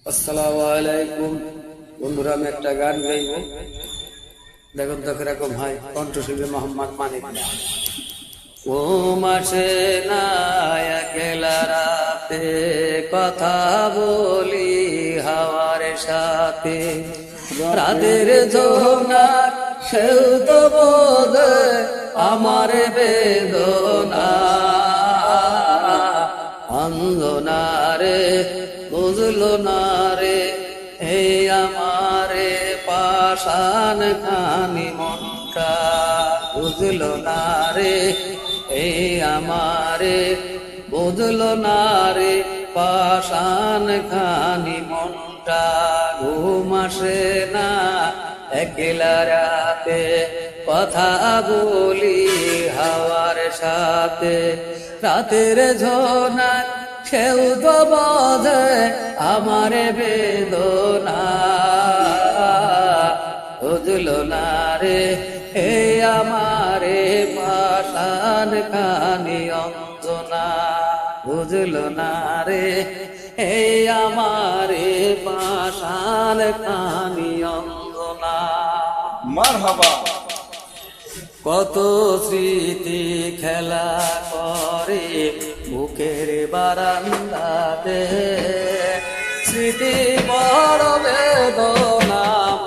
আসসালামু আলাইকুম বন্ধুরা, আমি একটা গান গাইব। দেখুন তো কিরকম হয়। কণ্ঠশিল্পী মোহাম্মদ মানিক। ও মাসে না একলা রাতে কথা বলি হাওয়ার সাথে, রাতের ঝোনা সেও তো বোধে আমার বেদনা, অন্ধনা রে বুঝলো না রে এই আমারে পাষাণ খানি মনটা, বুঝলো না রে এই আমারে বুঝলো না রে পাষাণ খানি মনটা। ঘুম আসে না একলা রাতে কথা বলি হাওয়ার সাথে, রাতের ঝোনা সেও তো বোধে আমার বেদনা, বুঝলো না রে এই আমারে পাষাণ খানি অন্তনা, বুঝলো না রে এই আমারে পাষাণ খানি অন্তনা। মারহাবা। কত স্মৃতি খেলা করে বুকের বারান্দাতে, স্মৃতি বড় বেদনাময়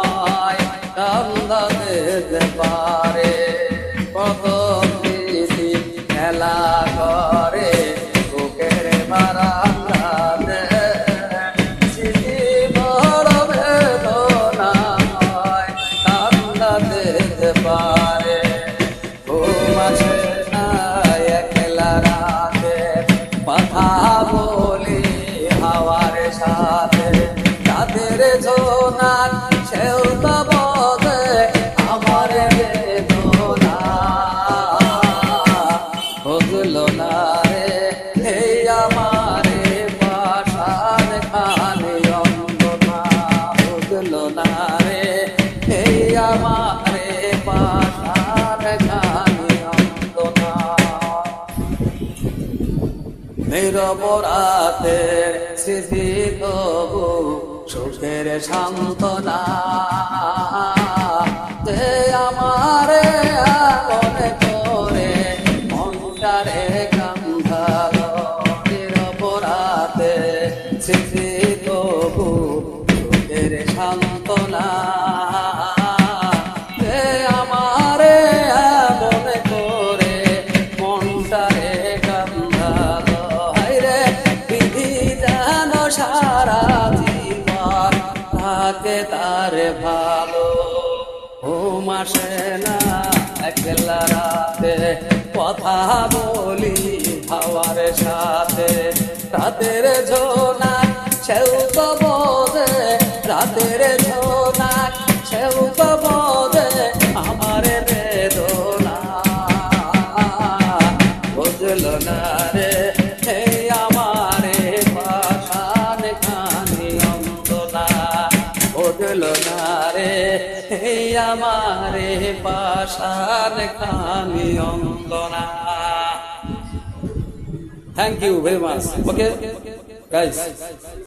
কান্দা দিতে পারে। কত স্মৃতি খেলা করে বুকের বারান্দাতে, স্মৃতি বড় বেদনাময় কান্দা দিতে পারে। কথা বলি হাওয়ার সাথে, রাতের ঝোনা সেও তো বোধে আমার বেদনা, বুঝলো না রে এই আমারে পাষাণ খানি অন্তনা, বুঝলো না রে এই আমারে পাষাণ খানি অন্তনা। নিরপরাধের স্মৃতি তবু সুখের সান্ত্বনা, যে আমারে মনে করে মনটারে কান্দালো। নিরপরাধের স্মৃতি তবু সুখের সান্ত্বনা, যে আমারে মনে করে মনটারে কান্দালো। সারা জীবন থাকে তার ভালো, ঘুম আসে না একলা রাতে কথা বলি হাওয়ার সাথে, রাতের ঝোনা সেও তো বোধে, রাতের ঝোনা সেও তো বোধে আমার বেদনা, বুঝলো না রে এই আমারে পাষাণ খানি অন্তনা, বুঝলো না রে এই আমারে পাষাণ খানি অন্তনা। Thank you very much. Okay guys.